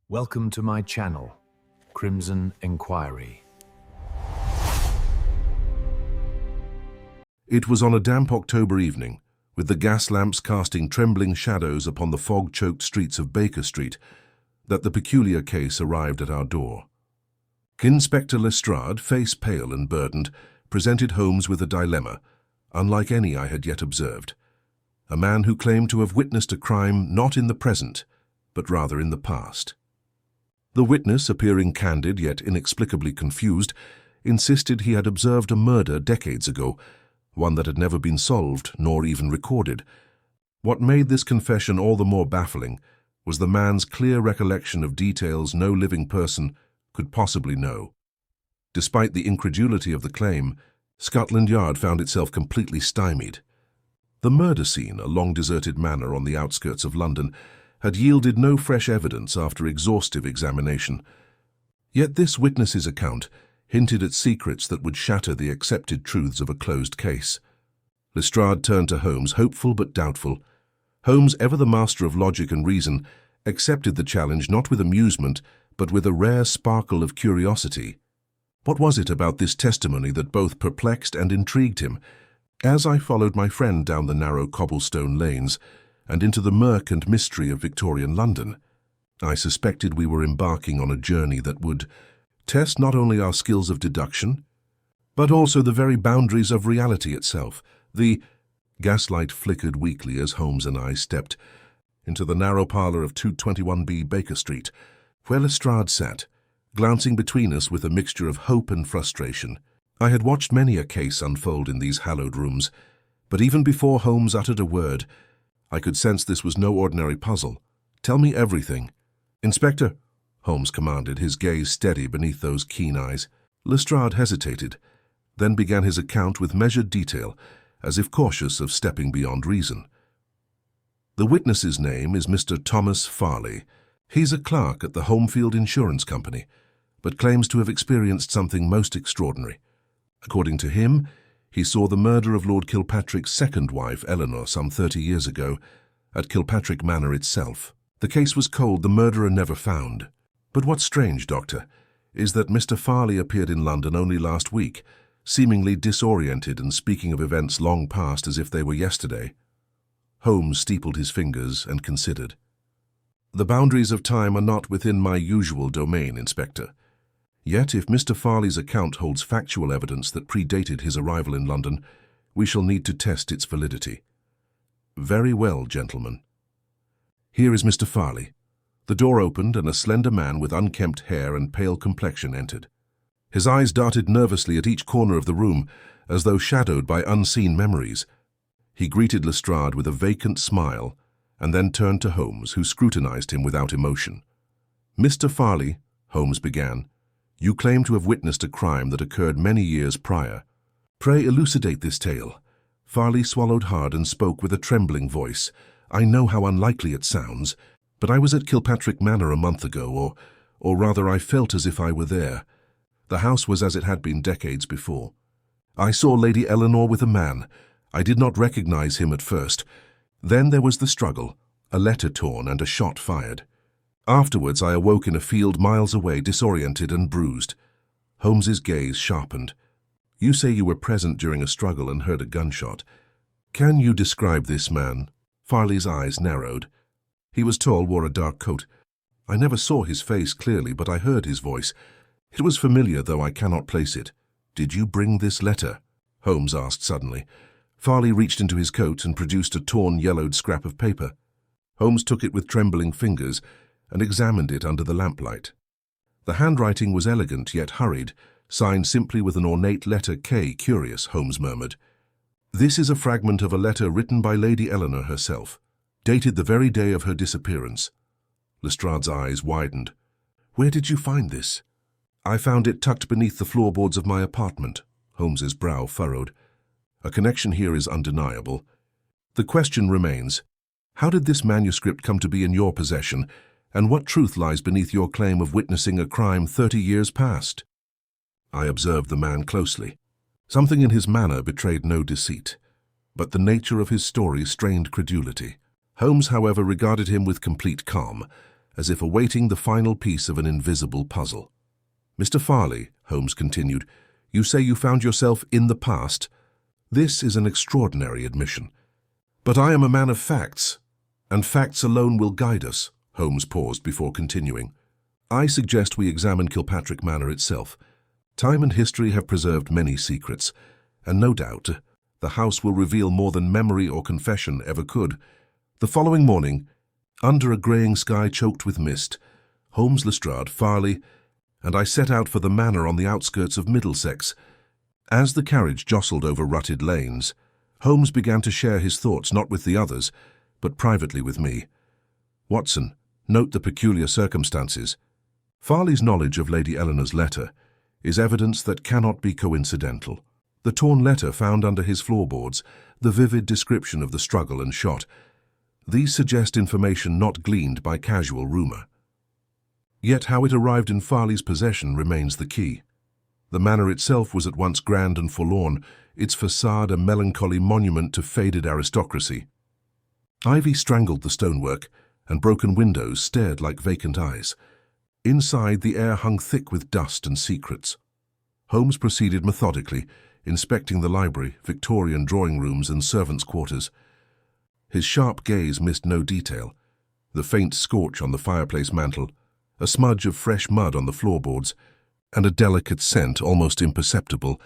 Welcome to my channel, Crimson Inquiry. It was on a damp October evening, with the gas lamps casting trembling shadows upon the fog-choked streets of Baker Street, that the peculiar case arrived at our door. Inspector Lestrade, face pale and burdened, presented Holmes with a dilemma, unlike any I had yet observed. A man who claimed to have witnessed a crime not in the present, but rather in the past. The witness, appearing candid yet inexplicably confused, insisted he had observed a murder decades ago, one that had never been solved nor even recorded. What made this confession all the more baffling was the man's clear recollection of details no living person could possibly know. Despite the incredulity of the claim, Scotland Yard found itself completely stymied. The murder scene, a long-deserted manor on the outskirts of London, had yielded no fresh evidence after exhaustive examination. Yet this witness's account hinted at secrets that would shatter the accepted truths of a closed case. Lestrade turned to Holmes, hopeful but doubtful. Holmes, ever the master of logic and reason, accepted the challenge not with amusement, but with a rare sparkle of curiosity. What was it about this testimony that both perplexed and intrigued him? As I followed my friend down the narrow cobblestone lanes and into the murk and mystery of Victorian London, I suspected we were embarking on a journey that would test not only our skills of deduction, but also the very boundaries of reality itself. The gaslight flickered weakly as Holmes and I stepped into the narrow parlour of 221B Baker Street, where Lestrade sat, glancing between us with a mixture of hope and frustration. I had watched many a case unfold in these hallowed rooms, but even before Holmes uttered a word, I could sense this was no ordinary puzzle. "Tell me everything." "Inspector," Holmes commanded, his gaze steady beneath those keen eyes. Lestrade hesitated, then began his account with measured detail, as if cautious of stepping beyond reason. "The witness's name is Mr. Thomas Farley. He's a clerk at the Homefield Insurance Company, but claims to have experienced something most extraordinary. According to him, he saw the murder of Lord Kilpatrick's second wife, Eleanor, some 30 years ago, at Kilpatrick Manor itself. The case was cold, the murderer never found. But what's strange, Doctor, is that Mr. Farley appeared in London only last week, seemingly disoriented and speaking of events long past as if they were yesterday." Holmes steepled his fingers and considered. "The boundaries of time are not within my usual domain, Inspector. Yet, if Mr. Farley's account holds factual evidence that predated his arrival in London, we shall need to test its validity." "Very well, gentlemen. Here is Mr. Farley." The door opened and a slender man with unkempt hair and pale complexion entered. His eyes darted nervously at each corner of the room, as though shadowed by unseen memories. He greeted Lestrade with a vacant smile, and then turned to Holmes, who scrutinized him without emotion. "Mr. Farley," Holmes began, "you claim to have witnessed a crime that occurred many years prior. Pray elucidate this tale." Farley swallowed hard and spoke with a trembling voice. "I know how unlikely it sounds, but I was at Kilpatrick Manor a month ago, or rather I felt as if I were there. The house was as it had been decades before. I saw Lady Eleanor with a man. I did not recognize him at first. Then there was the struggle, a letter torn and a shot fired. Afterwards I awoke in a field miles away, disoriented and bruised." Holmes's gaze sharpened. "You say you were present during a struggle and heard a gunshot. Can you describe this man?" Farley's eyes narrowed. "He was tall, wore a dark coat. I never saw his face clearly, but I heard his voice. It was familiar, though I cannot place it. Did you bring this letter?" Holmes asked suddenly. Farley reached into his coat and produced a torn, yellowed scrap of paper. Holmes took it with trembling fingers and examined it under the lamplight. The handwriting was elegant yet hurried, signed simply with an ornate letter K. "Curious," Holmes murmured. "This is a fragment of a letter written by Lady Eleanor herself, dated the very day of her disappearance." Lestrade's eyes widened. "Where did you find this?" "I found it tucked beneath the floorboards of my apartment." Holmes's brow furrowed. "A connection here is undeniable. The question remains, how did this manuscript come to be in your possession, and what truth lies beneath your claim of witnessing a crime 30 years past?" I observed the man closely. Something in his manner betrayed no deceit, but the nature of his story strained credulity. Holmes, however, regarded him with complete calm, as if awaiting the final piece of an invisible puzzle. "Mr. Farley," Holmes continued, "you say you found yourself in the past. This is an extraordinary admission. But I am a man of facts, and facts alone will guide us." Holmes paused before continuing. "I suggest we examine Kilpatrick Manor itself. Time and history have preserved many secrets, and no doubt the house will reveal more than memory or confession ever could." The following morning, under a greying sky choked with mist, Holmes, Lestrade, Farley, and I set out for the manor on the outskirts of Middlesex. As the carriage jostled over rutted lanes, Holmes began to share his thoughts not with the others, but privately with me. "Watson, note the peculiar circumstances. Farley's knowledge of Lady Eleanor's letter is evidence that cannot be coincidental. The torn letter found under his floorboards, the vivid description of the struggle and shot, these suggest information not gleaned by casual rumor. Yet how it arrived in Farley's possession remains the key. The manor itself was at once grand and forlorn, its facade a melancholy monument to faded aristocracy. Ivy strangled the stonework, and broken windows stared like vacant eyes. Inside, the air hung thick with dust and secrets. Holmes proceeded methodically, inspecting the library, Victorian drawing rooms, and servants' quarters. His sharp gaze missed no detail. The faint scorch on the fireplace mantel, a smudge of fresh mud on the floorboards, and a delicate scent, almost imperceptible,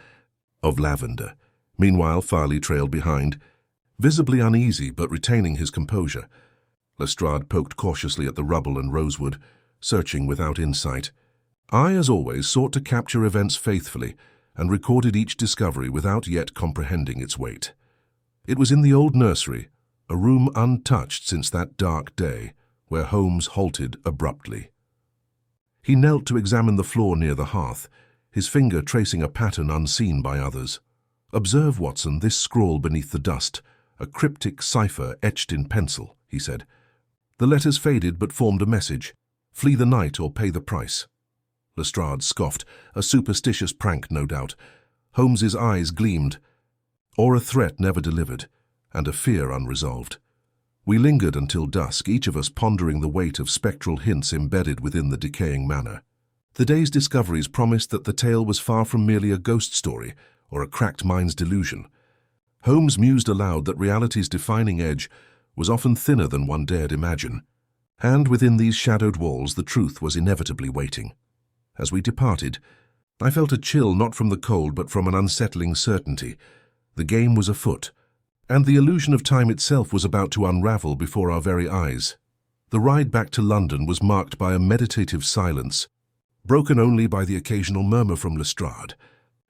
of lavender. Meanwhile, Farley trailed behind, visibly uneasy but retaining his composure. Lestrade poked cautiously at the rubble and rosewood, searching without insight. I, as always, sought to capture events faithfully and recorded each discovery without yet comprehending its weight. It was in the old nursery, a room untouched since that dark day, where Holmes halted abruptly. He knelt to examine the floor near the hearth, his finger tracing a pattern unseen by others. "Observe, Watson, this scrawl beneath the dust, a cryptic cipher etched in pencil," he said. "The letters faded but formed a message. Flee the night or pay the price." Lestrade scoffed, a superstitious prank, no doubt. Holmes's eyes gleamed. Or a threat never delivered, and a fear unresolved. We lingered until dusk, each of us pondering the weight of spectral hints embedded within the decaying manor. The day's discoveries promised that the tale was far from merely a ghost story or a cracked mind's delusion. Holmes mused aloud that reality's defining edge was often thinner than one dared imagine, and within these shadowed walls the truth was inevitably waiting. As we departed, I felt a chill not from the cold but from an unsettling certainty. The game was afoot, and the illusion of time itself was about to unravel before our very eyes. The ride back to London was marked by a meditative silence, broken only by the occasional murmur from Lestrade,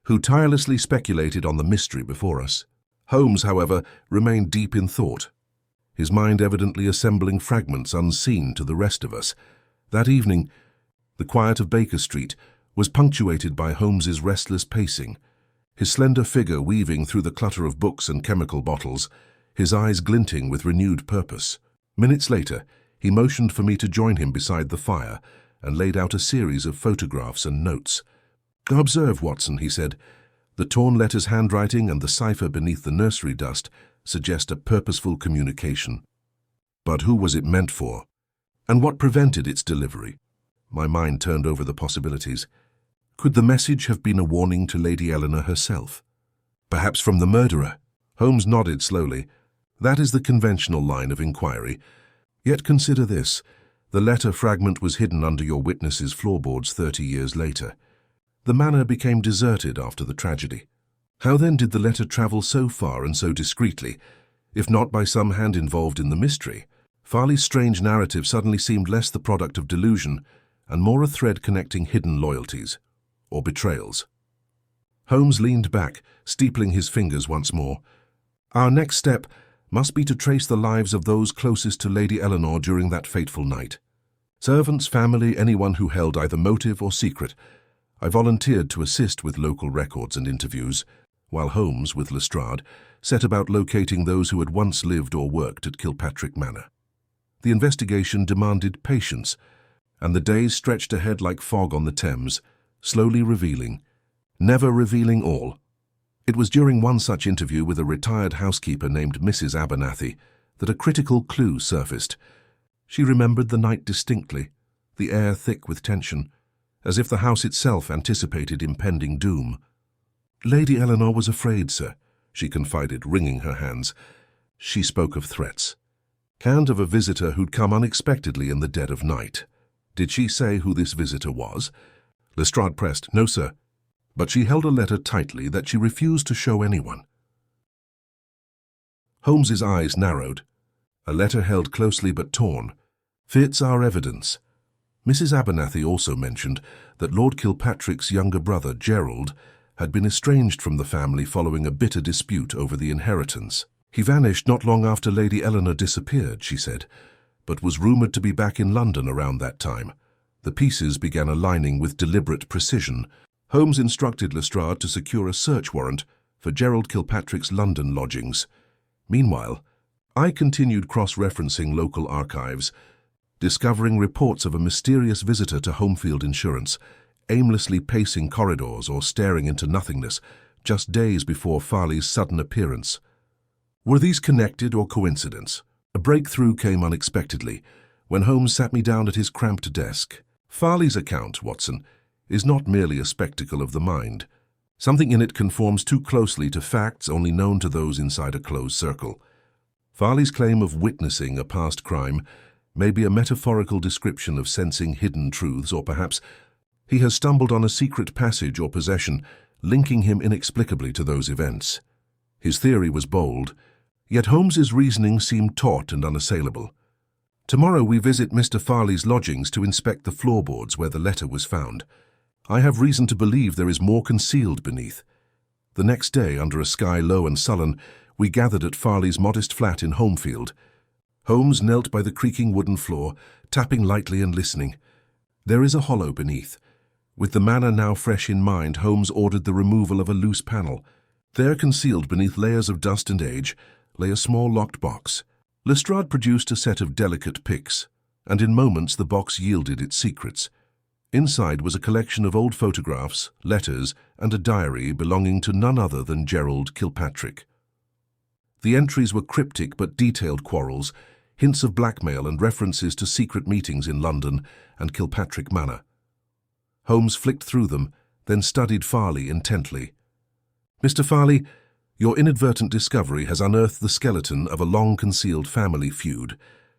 who tirelessly speculated on the mystery before us. Holmes, however, remained deep in thought, his mind evidently assembling fragments unseen to the rest of us. That evening, the quiet of Baker Street was punctuated by Holmes's restless pacing, his slender figure weaving through the clutter of books and chemical bottles, his eyes glinting with renewed purpose. Minutes later, he motioned for me to join him beside the fire and laid out a series of photographs and notes. "Observe, Watson," he said. "The torn letter's handwriting and the cipher beneath the nursery dust suggest a purposeful communication. But who was it meant for? And what prevented its delivery?" My mind turned over the possibilities. Could the message have been a warning to Lady Eleanor herself? Perhaps from the murderer? Holmes nodded slowly. That is the conventional line of inquiry. Yet consider this. The letter fragment was hidden under your witness's floorboards 30 years later. The manor became deserted after the tragedy. How then did the letter travel so far and so discreetly, if not by some hand involved in the mystery? Farley's strange narrative suddenly seemed less the product of delusion and more a thread connecting hidden loyalties, or betrayals. Holmes leaned back, steepling his fingers once more. "Our next step must be to trace the lives of those closest to Lady Eleanor during that fateful night. Servants, family, anyone who held either motive or secret. I volunteered to assist with local records and interviews, while Holmes, with Lestrade, set about locating those who had once lived or worked at Kilpatrick Manor. The investigation demanded patience, and the days stretched ahead like fog on the Thames, slowly revealing, never revealing all. It was during one such interview with a retired housekeeper named Mrs. Abernathy that a critical clue surfaced. She remembered the night distinctly, the air thick with tension, as if the house itself anticipated impending doom. "Lady Eleanor was afraid, sir," she confided, wringing her hands. She spoke of threats. And of a visitor who'd come unexpectedly in the dead of night. Did she say who this visitor was? Lestrade pressed, "No, sir," but she held a letter tightly that she refused to show anyone. Holmes's eyes narrowed. A letter held closely but torn. "Fits our evidence." Mrs. Abernathy also mentioned that Lord Kilpatrick's younger brother, Gerald, had been estranged from the family following a bitter dispute over the inheritance. "He vanished not long after Lady Eleanor disappeared," she said, but was rumoured to be back in London around that time. The pieces began aligning with deliberate precision. Holmes instructed Lestrade to secure a search warrant for Gerald Kilpatrick's London lodgings. Meanwhile, I continued cross-referencing local archives, discovering reports of a mysterious visitor to Homefield Insurance, aimlessly pacing corridors or staring into nothingness, just days before Farley's sudden appearance. Were these connected or coincidence? A breakthrough came unexpectedly, when Holmes sat me down at his cramped desk. "Farley's account, Watson, is not merely a spectacle of the mind. Something in it conforms too closely to facts only known to those inside a closed circle. Farley's claim of witnessing a past crime may be a metaphorical description of sensing hidden truths, or perhaps he has stumbled on a secret passage or possession linking him inexplicably to those events." His theory was bold, yet Holmes's reasoning seemed taut and unassailable. "Tomorrow we visit Mr. Farley's lodgings to inspect the floorboards where the letter was found. I have reason to believe there is more concealed beneath." The next day, under a sky low and sullen, we gathered at Farley's modest flat in Homefield. Holmes knelt by the creaking wooden floor, tapping lightly and listening. There is a hollow beneath. With the manner now fresh in mind, Holmes ordered the removal of a loose panel. There, concealed beneath layers of dust and age, lay a small locked box. Lestrade produced a set of delicate picks, and in moments the box yielded its secrets. Inside was a collection of old photographs, letters, and a diary belonging to none other than Gerald Kilpatrick. The entries were cryptic but detailed quarrels, hints of blackmail and references to secret meetings in London and Kilpatrick Manor. Holmes flicked through them, then studied Farley intently. "Mr. Farley, your inadvertent discovery has unearthed the skeleton of a long-concealed family feud,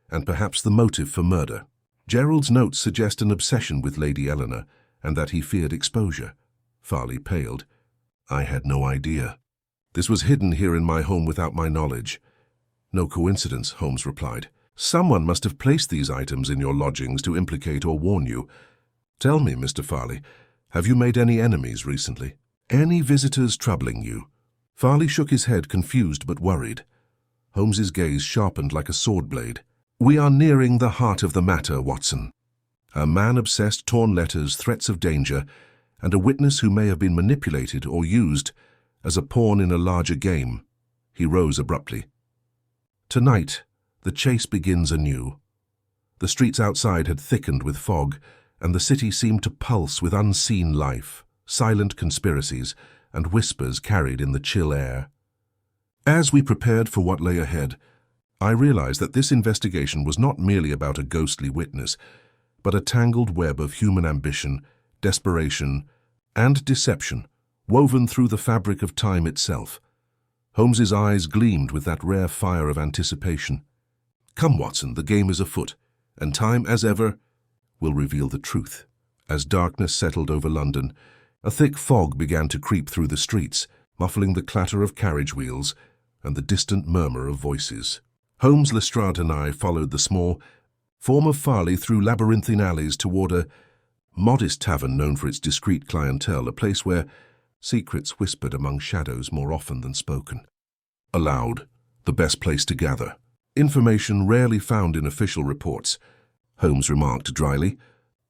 and perhaps the motive for murder. Gerald's notes suggest an obsession with Lady Eleanor, and that he feared exposure." Farley paled. "I had no idea. This was hidden here in my home without my knowledge." "No coincidence," Holmes replied. "Someone must have placed these items in your lodgings to implicate or warn you. Tell me, Mr. Farley, have you made any enemies recently? Any visitors troubling you?" Farley shook his head, confused but worried. Holmes's gaze sharpened like a sword blade. "We are nearing the heart of the matter, Watson. A man-obsessed, torn letters, threats of danger, and a witness who may have been manipulated or used as a pawn in a larger game." He rose abruptly. "Tonight, the chase begins anew." The streets outside had thickened with fog, and the city seemed to pulse with unseen life, silent conspiracies, and whispers carried in the chill air. As we prepared for what lay ahead, I realized that this investigation was not merely about a ghostly witness, but a tangled web of human ambition, desperation, and deception, woven through the fabric of time itself. Holmes's eyes gleamed with that rare fire of anticipation. "Come, Watson, the game is afoot, and time, as ever, will reveal the truth." As darkness settled over London, a thick fog began to creep through the streets, muffling the clatter of carriage wheels and the distant murmur of voices. Holmes, Lestrade, and I followed the small form of Farley through labyrinthine alleys toward a modest tavern known for its discreet clientele, a place where secrets whispered among shadows more often than spoken. Aloud, the best place to gather. Information rarely found in official reports, Holmes remarked dryly.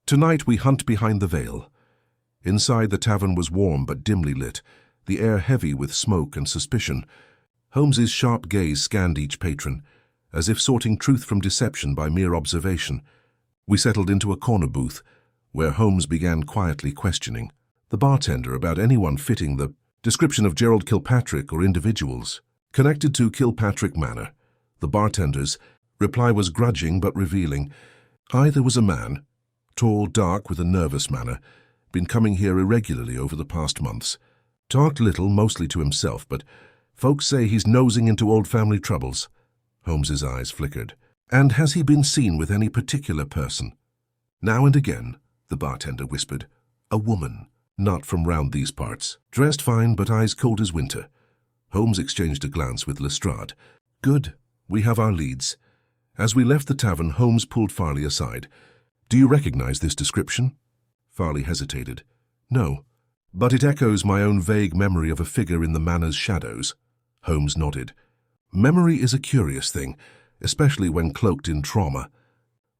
"Tonight we hunt behind the veil." Inside, the tavern was warm but dimly lit, the air heavy with smoke and suspicion. Holmes's sharp gaze scanned each patron, as if sorting truth from deception by mere observation. We settled into a corner booth, where Holmes began quietly questioning the bartender about anyone fitting the description of Gerald Kilpatrick or individuals connected to Kilpatrick Manor. The bartenders Reply was grudging but revealing. There was a man, tall, dark, with a nervous manner, been coming here irregularly over the past months. Talked little, mostly to himself, but folks say he's nosing into old family troubles. Holmes's eyes flickered. And has he been seen with any particular person? Now and again, the bartender whispered. A woman, not from round these parts. Dressed fine, but eyes cold as winter. Holmes exchanged a glance with Lestrade. Good, we have our leads. As we left the tavern, Holmes pulled Farley aside. Do you recognize this description? Farley hesitated. No, but it echoes my own vague memory of a figure in the manor's shadows. Holmes nodded. Memory is a curious thing, especially when cloaked in trauma.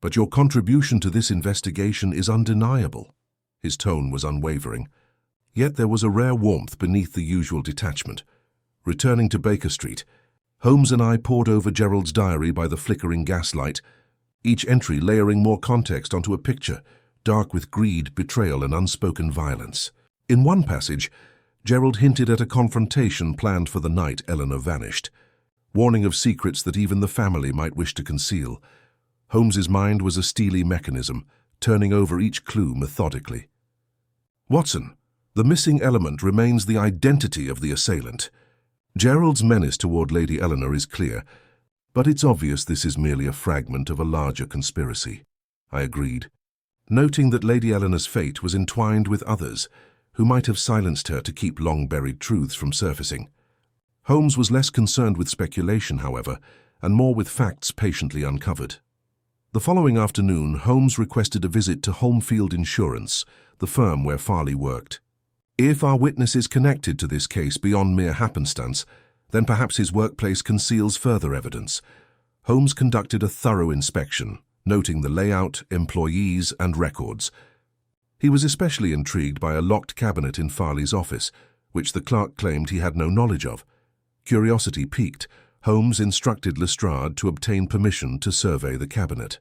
But your contribution to this investigation is undeniable. His tone was unwavering. Yet there was a rare warmth beneath the usual detachment. Returning to Baker Street, Holmes and I pored over Gerald's diary by the flickering gaslight, each entry layering more context onto a picture, dark with greed, betrayal, and unspoken violence. In one passage, Gerald hinted at a confrontation planned for the night Eleanor vanished, warning of secrets that even the family might wish to conceal. Holmes's mind was a steely mechanism, turning over each clue methodically. Watson, the missing element remains the identity of the assailant. Gerald's menace toward Lady Eleanor is clear, but it's obvious this is merely a fragment of a larger conspiracy. I agreed, noting that Lady Eleanor's fate was entwined with others who might have silenced her to keep long-buried truths from surfacing. Holmes was less concerned with speculation, however, and more with facts patiently uncovered. The following afternoon, Holmes requested a visit to Homefield Insurance, the firm where Farley worked. If our witness is connected to this case beyond mere happenstance, then perhaps his workplace conceals further evidence. Holmes conducted a thorough inspection, noting the layout, employees, and records. He was especially intrigued by a locked cabinet in Farley's office, which the clerk claimed he had no knowledge of. Curiosity piqued, Holmes instructed Lestrade to obtain permission to survey the cabinet.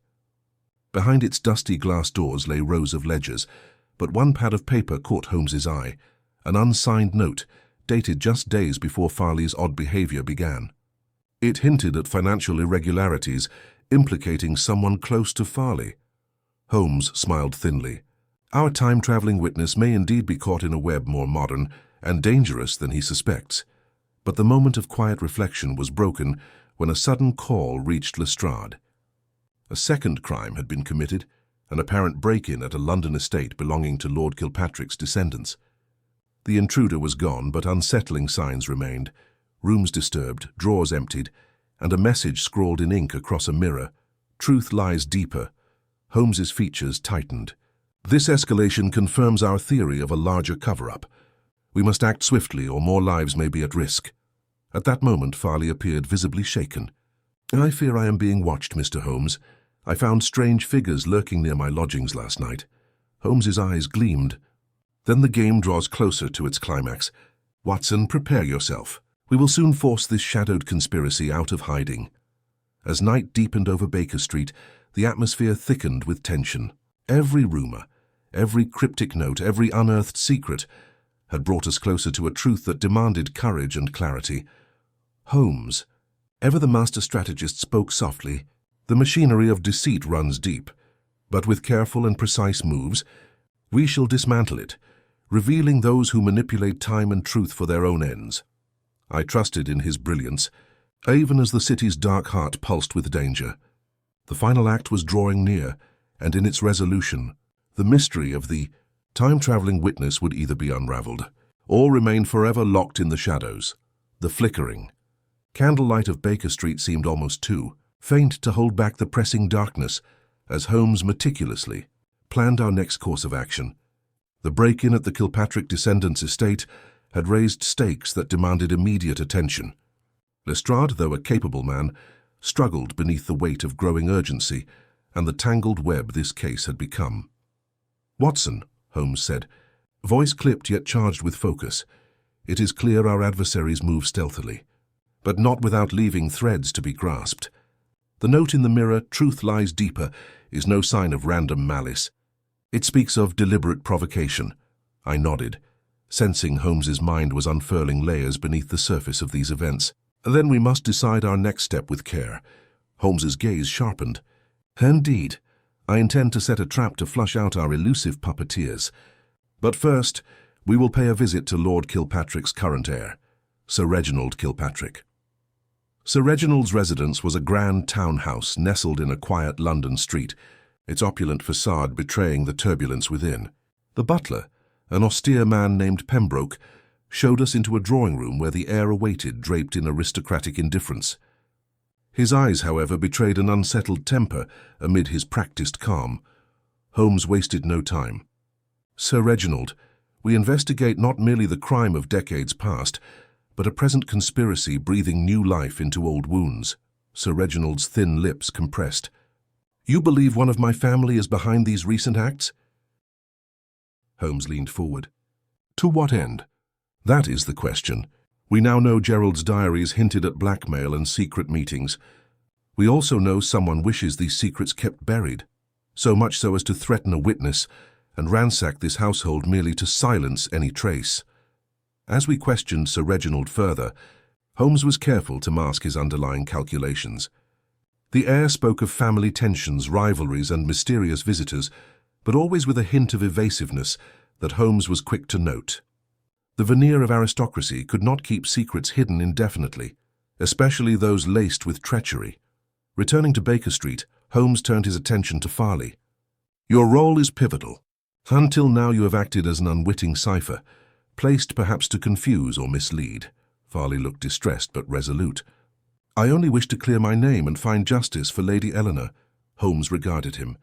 Behind its dusty glass doors lay rows of ledgers, but one pad of paper caught Holmes's eye, an unsigned note, dated just days before Farley's odd behavior began. It hinted at financial irregularities, implicating someone close to Farley. Holmes smiled thinly. Our time-traveling witness may indeed be caught in a web more modern and dangerous than he suspects. But the moment of quiet reflection was broken when a sudden call reached Lestrade. A second crime had been committed, an apparent break-in at a London estate belonging to Lord Kilpatrick's descendants. The intruder was gone, but unsettling signs remained. Rooms disturbed, drawers emptied, and a message scrawled in ink across a mirror. Truth lies deeper. Holmes's features tightened. This escalation confirms our theory of a larger cover-up. We must act swiftly, or more lives may be at risk. At that moment, Farley appeared visibly shaken. I fear I am being watched, Mr. Holmes. I found strange figures lurking near my lodgings last night. Holmes's eyes gleamed. Then the game draws closer to its climax. Watson, prepare yourself. We will soon force this shadowed conspiracy out of hiding. As night deepened over Baker Street, the atmosphere thickened with tension. Every rumor, every cryptic note, every unearthed secret had brought us closer to a truth that demanded courage and clarity. Holmes, ever the master strategist, spoke softly. The machinery of deceit runs deep, but with careful and precise moves, we shall dismantle it, revealing those who manipulate time and truth for their own ends. I trusted in his brilliance, even as the city's dark heart pulsed with danger. The final act was drawing near, and in its resolution, the mystery of the time-traveling witness would either be unraveled or remain forever locked in the shadows. The flickering candlelight of Baker Street seemed almost too faint to hold back the pressing darkness as Holmes meticulously planned our next course of action. The break-in at the Kilpatrick descendants' estate had raised stakes that demanded immediate attention. Lestrade, though a capable man, struggled beneath the weight of growing urgency and the tangled web this case had become. Watson, Holmes said, voice clipped yet charged with focus. It is clear our adversaries move stealthily, but not without leaving threads to be grasped. The note in the mirror, truth lies deeper, is no sign of random malice. It speaks of deliberate provocation. I nodded, sensing Holmes's mind was unfurling layers beneath the surface of these events. Then we must decide our next step with care. Holmes's gaze sharpened. Indeed, I intend to set a trap to flush out our elusive puppeteers. But first, we will pay a visit to Lord Kilpatrick's current heir, Sir Reginald Kilpatrick. Sir Reginald's residence was a grand townhouse nestled in a quiet London street, its opulent facade betraying the turbulence within. The butler, an austere man named Pembroke, showed us into a drawing-room where the heir awaited, draped in aristocratic indifference. His eyes, however, betrayed an unsettled temper amid his practiced calm. Holmes wasted no time. Sir Reginald, we investigate not merely the crime of decades past, but a present conspiracy breathing new life into old wounds. Sir Reginald's thin lips compressed. You believe one of my family is behind these recent acts? Holmes leaned forward. To what end? That is the question. We now know Gerald's diaries hinted at blackmail and secret meetings. We also know someone wishes these secrets kept buried, so much so as to threaten a witness and ransack this household merely to silence any trace. As we questioned Sir Reginald further, Holmes was careful to mask his underlying calculations. The heir spoke of family tensions, rivalries, and mysterious visitors, but always with a hint of evasiveness that Holmes was quick to note. The veneer of aristocracy could not keep secrets hidden indefinitely, especially those laced with treachery. Returning to Baker Street, Holmes turned his attention to Farley. Your role is pivotal. Until now you have acted as an unwitting cipher, placed perhaps to confuse or mislead. Farley looked distressed but resolute. I only wish to clear my name and find justice for Lady Eleanor. Holmes regarded him.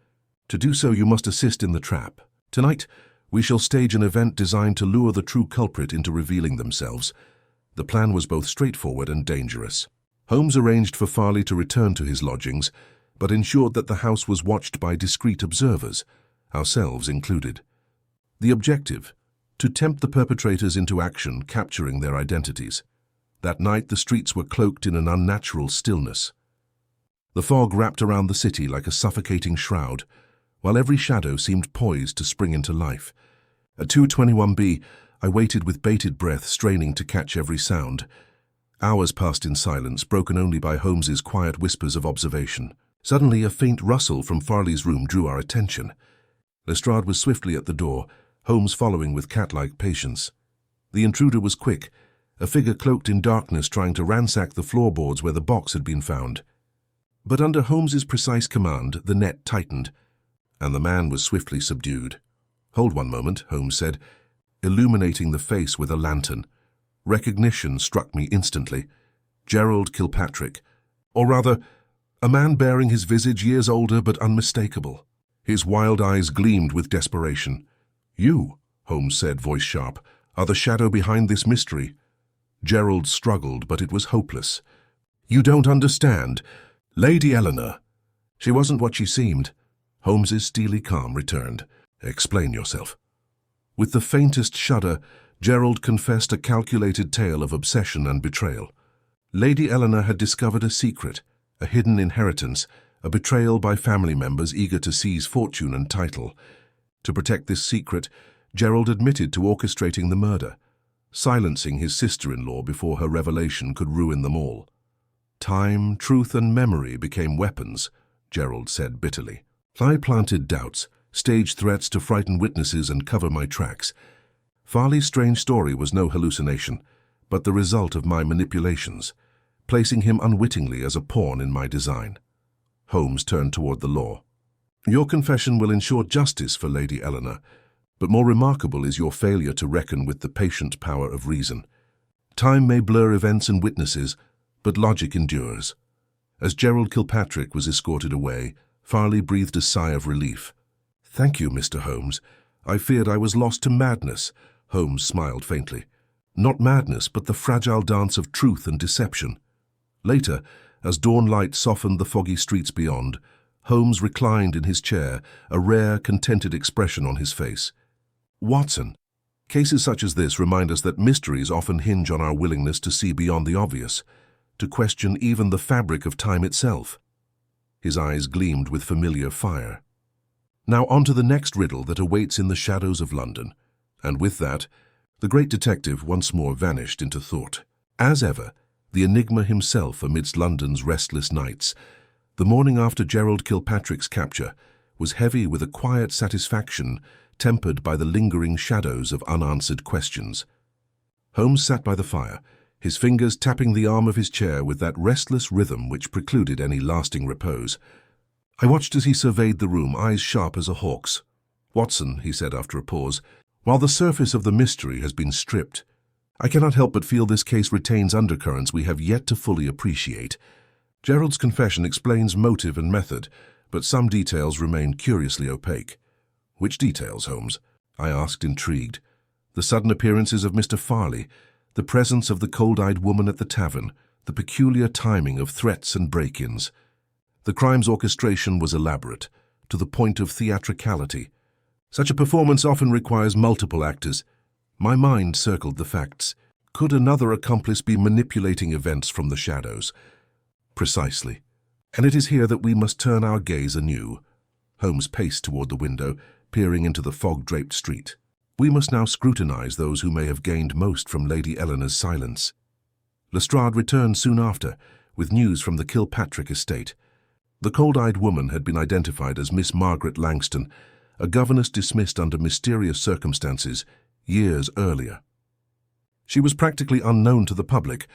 To do so you must assist in the trap. Tonight, we shall stage an event designed to lure the true culprit into revealing themselves. The plan was both straightforward and dangerous. Holmes arranged for Farley to return to his lodgings, but ensured that the house was watched by discreet observers, ourselves included. The objective: to tempt the perpetrators into action, capturing their identities. That night the streets were cloaked in an unnatural stillness. The fog wrapped around the city like a suffocating shroud, while every shadow seemed poised to spring into life. At 2:21 I waited with bated breath, straining to catch every sound. Hours passed in silence, broken only by Holmes's quiet whispers of observation. Suddenly a faint rustle from Farley's room drew our attention. Lestrade was swiftly at the door, Holmes following with cat-like patience. The intruder was quick, a figure cloaked in darkness trying to ransack the floorboards where the box had been found. But under Holmes's precise command, the net tightened, and the man was swiftly subdued. Hold one moment, Holmes said, illuminating the face with a lantern. Recognition struck me instantly. Gerald Kilpatrick. Or rather, a man bearing his visage years older but unmistakable. His wild eyes gleamed with desperation. You, Holmes said, voice sharp, are the shadow behind this mystery. Gerald struggled, but it was hopeless. You don't understand. Lady Eleanor. She wasn't what she seemed. Holmes's steely calm returned. Explain yourself. With the faintest shudder, Gerald confessed a calculated tale of obsession and betrayal. Lady Eleanor had discovered a secret, a hidden inheritance, a betrayal by family members eager to seize fortune and title. To protect this secret, Gerald admitted to orchestrating the murder, silencing his sister-in-law before her revelation could ruin them all. Time, truth, and memory became weapons, Gerald said bitterly. I planted doubts, staged threats to frighten witnesses and cover my tracks. Farley's strange story was no hallucination, but the result of my manipulations, placing him unwittingly as a pawn in my design. Holmes turned toward the law. Your confession will ensure justice for Lady Eleanor, but more remarkable is your failure to reckon with the patient power of reason. Time may blur events and witnesses, but logic endures. As Gerald Kilpatrick was escorted away, Farley breathed a sigh of relief. Thank you, Mr. Holmes. I feared I was lost to madness. Holmes smiled faintly. Not madness, but the fragile dance of truth and deception. Later, as dawn light softened the foggy streets beyond, Holmes reclined in his chair, a rare, contented expression on his face. Watson, cases such as this remind us that mysteries often hinge on our willingness to see beyond the obvious, to question even the fabric of time itself. His eyes gleamed with familiar fire. Now on to the next riddle that awaits in the shadows of London. And with that, the great detective once more vanished into thought. As ever, the enigma himself amidst London's restless nights, The morning after Gerald Kilpatrick's capture was heavy with a quiet satisfaction tempered by the lingering shadows of unanswered questions. Holmes sat by the fire, his fingers tapping the arm of his chair with that restless rhythm which precluded any lasting repose. I watched as he surveyed the room, eyes sharp as a hawk's. "Watson," he said after a pause, "while the surface of the mystery has been stripped, I cannot help but feel this case retains undercurrents we have yet to fully appreciate. Gerald's confession explains motive and method, but some details remain curiously opaque." "Which details, Holmes?" I asked, intrigued. "The sudden appearances of Mr. Farley, the presence of the cold-eyed woman at the tavern, the peculiar timing of threats and break-ins. The crime's orchestration was elaborate, to the point of theatricality. Such a performance often requires multiple actors. My mind circled the facts. Could another accomplice be manipulating events from the shadows? Precisely. And it is here that we must turn our gaze anew." Holmes paced toward the window, peering into the fog-draped street. "We must now scrutinize those who may have gained most from Lady Eleanor's silence." Lestrade returned soon after, with news from the Kilpatrick estate. The cold-eyed woman had been identified as Miss Margaret Langston, a governess dismissed under mysterious circumstances years earlier. She was practically unknown to the public,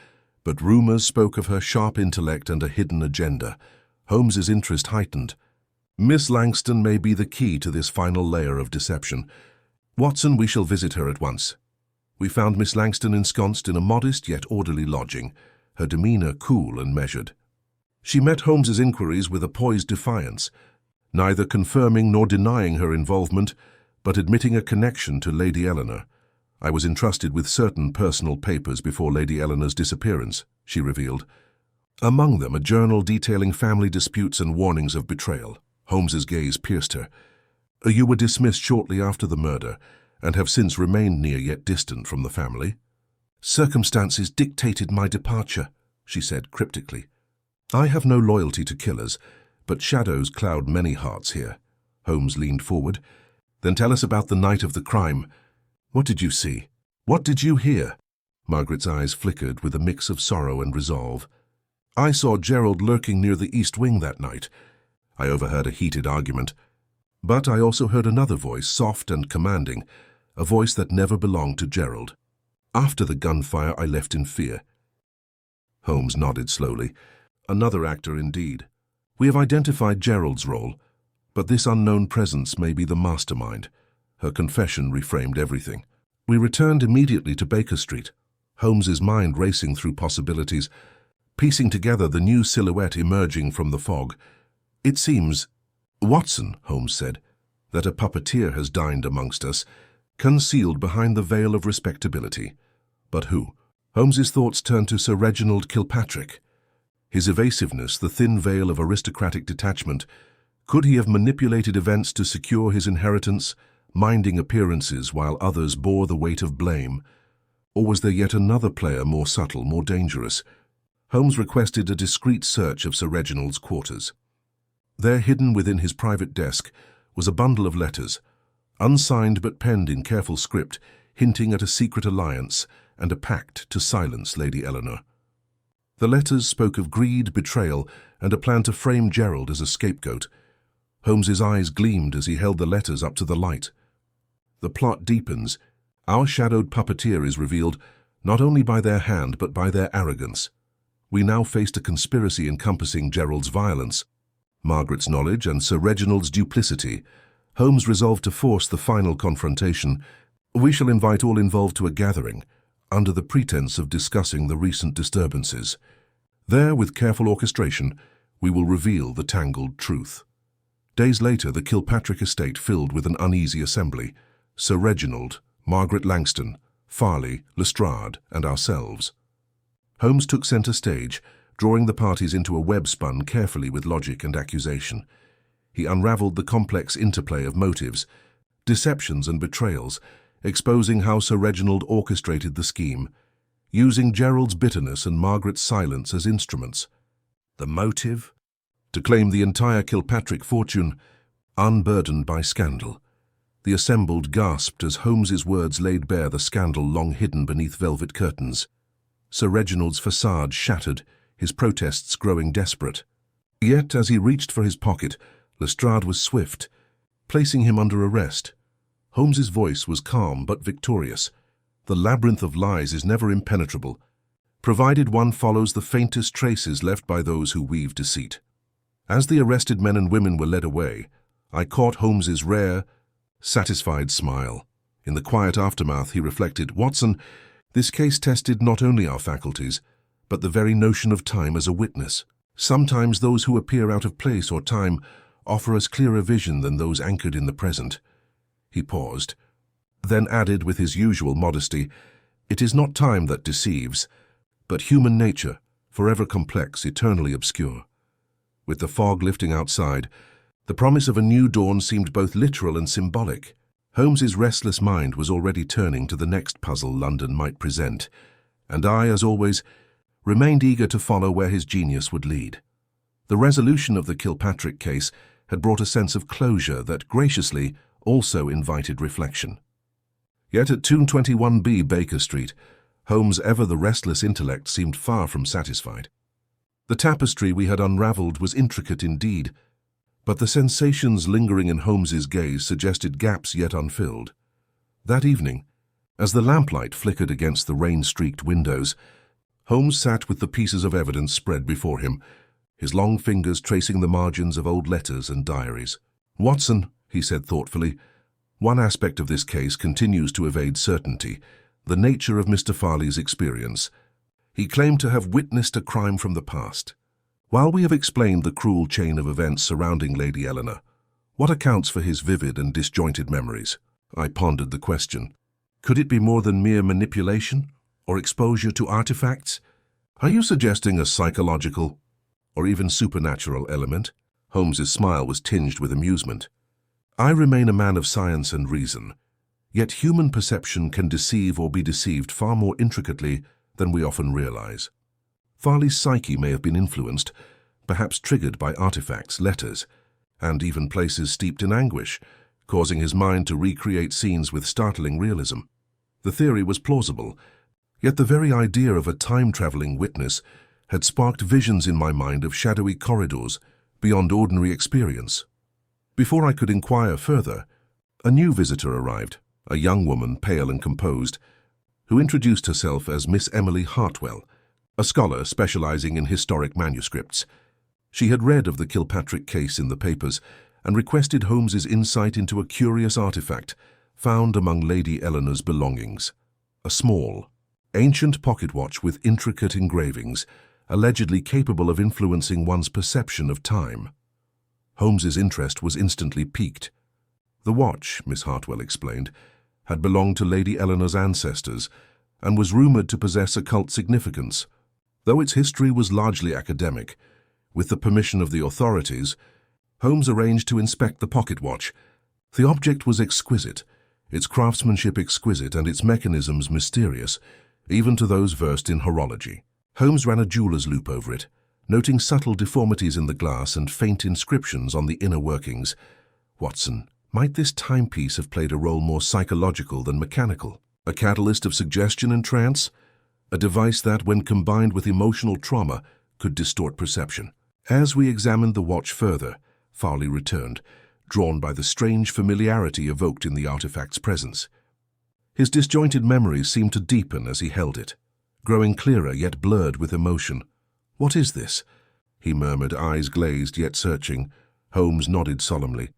but rumors spoke of her sharp intellect and a hidden agenda. Holmes's interest heightened. "Miss Langston may be the key to this final layer of deception. Watson, we shall visit her at once." We found Miss Langston ensconced in a modest yet orderly lodging, her demeanor cool and measured. She met Holmes's inquiries with a poised defiance, neither confirming nor denying her involvement, but admitting a connection to Lady Eleanor. "I was entrusted with certain personal papers before Lady Eleanor's disappearance," she revealed. "Among them a journal detailing family disputes and warnings of betrayal." Holmes's gaze pierced her. "You were dismissed shortly after the murder, and have since remained near yet distant from the family." "Circumstances dictated my departure," she said cryptically. "I have no loyalty to killers, but shadows cloud many hearts here." Holmes leaned forward. "Then tell us about the night of the crime. What did you see? What did you hear?" Margaret's eyes flickered with a mix of sorrow and resolve. "I saw Gerald lurking near the east wing that night. I overheard a heated argument. But I also heard another voice, soft and commanding, a voice that never belonged to Gerald. After the gunfire, I left in fear." Holmes nodded slowly. "Another actor indeed. We have identified Gerald's role, but this unknown presence may be the mastermind." Her confession reframed everything. We returned immediately to Baker Street, Holmes's mind racing through possibilities, piecing together the new silhouette emerging from the fog. "It seems, Watson," Holmes said, "that a puppeteer has dined amongst us, concealed behind the veil of respectability." "But who?" Holmes's thoughts turned to Sir Reginald Kilpatrick. His evasiveness, the thin veil of aristocratic detachment. Could he have manipulated events to secure his inheritance, minding appearances while others bore the weight of blame? Or was there yet another player more subtle, more dangerous? Holmes requested a discreet search of Sir Reginald's quarters. There, hidden within his private desk, was a bundle of letters, unsigned but penned in careful script, hinting at a secret alliance and a pact to silence Lady Eleanor. The letters spoke of greed, betrayal, and a plan to frame Gerald as a scapegoat. Holmes's eyes gleamed as he held the letters up to the light. The plot deepens. Our shadowed puppeteer is revealed not only by their hand but by their arrogance. We now faced a conspiracy encompassing Gerald's violence, Margaret's knowledge, and Sir Reginald's duplicity. Holmes resolved to force the final confrontation. "We shall invite all involved to a gathering, under the pretense of discussing the recent disturbances. There, with careful orchestration, we will reveal the tangled truth." Days later, the Kilpatrick estate filled with an uneasy assembly. Sir Reginald, Margaret Langston, Farley, Lestrade, and ourselves. Holmes took centre stage, drawing the parties into a web spun carefully with logic and accusation. He unravelled the complex interplay of motives, deceptions and betrayals, exposing how Sir Reginald orchestrated the scheme, using Gerald's bitterness and Margaret's silence as instruments. The motive? To claim the entire Kilpatrick fortune, unburdened by scandal. The assembled gasped as Holmes's words laid bare the scandal long hidden beneath velvet curtains. Sir Reginald's facade shattered, his protests growing desperate. Yet, as he reached for his pocket, Lestrade was swift, placing him under arrest. Holmes's voice was calm but victorious. The labyrinth of lies is never impenetrable, provided one follows the faintest traces left by those who weave deceit. As the arrested men and women were led away, I caught Holmes's rare, satisfied smile. In the quiet aftermath, he reflected, "Watson, this case tested not only our faculties, but the very notion of time as a witness. Sometimes those who appear out of place or time offer us clearer vision than those anchored in the present." He paused, then added with his usual modesty, "It is not time that deceives, but human nature, forever complex, eternally obscure." With the fog lifting outside, the promise of a new dawn seemed both literal and symbolic. Holmes's restless mind was already turning to the next puzzle London might present, and I, as always, remained eager to follow where his genius would lead. The resolution of the Kilpatrick case had brought a sense of closure that graciously also invited reflection. Yet at 221B Baker Street, Holmes' ever the restless intellect seemed far from satisfied. The tapestry we had unravelled was intricate indeed, but the sensations lingering in Holmes's gaze suggested gaps yet unfilled. That evening, as the lamplight flickered against the rain-streaked windows, Holmes sat with the pieces of evidence spread before him, his long fingers tracing the margins of old letters and diaries. "Watson," he said thoughtfully, "one aspect of this case continues to evade certainty, the nature of Mr. Farley's experience. He claimed to have witnessed a crime from the past. While we have explained the cruel chain of events surrounding Lady Eleanor, what accounts for his vivid and disjointed memories?" I pondered the question. Could it be more than mere manipulation or exposure to artifacts? "Are you suggesting a psychological or even supernatural element?" Holmes's smile was tinged with amusement. "I remain a man of science and reason, yet human perception can deceive or be deceived far more intricately than we often realize. Farley's psyche may have been influenced, perhaps triggered by artifacts, letters, and even places steeped in anguish, causing his mind to recreate scenes with startling realism. The theory was plausible, yet the very idea of a time-traveling witness had sparked visions in my mind of shadowy corridors beyond ordinary experience. Before I could inquire further, a new visitor arrived, a young woman, pale and composed, who introduced herself as Miss Emily Hartwell, a scholar specializing in historic manuscripts. She had read of the Kilpatrick case in the papers and requested Holmes's insight into a curious artifact found among Lady Eleanor's belongings. A small, ancient pocket watch with intricate engravings, allegedly capable of influencing one's perception of time. Holmes's interest was instantly piqued. The watch, Miss Hartwell explained, had belonged to Lady Eleanor's ancestors and was rumored to possess occult significance. Though its history was largely academic, with the permission of the authorities, Holmes arranged to inspect the pocket watch. The object was exquisite, its craftsmanship exquisite and its mechanisms mysterious, even to those versed in horology. Holmes ran a jeweler's loop over it, noting subtle deformities in the glass and faint inscriptions on the inner workings. "Watson, might this timepiece have played a role more psychological than mechanical? A catalyst of suggestion and trance? A device that, when combined with emotional trauma, could distort perception?" As we examined the watch further, Farley returned, drawn by the strange familiarity evoked in the artifact's presence. His disjointed memories seemed to deepen as he held it, growing clearer yet blurred with emotion. "What is this?" he murmured, eyes glazed yet searching. Holmes nodded solemnly.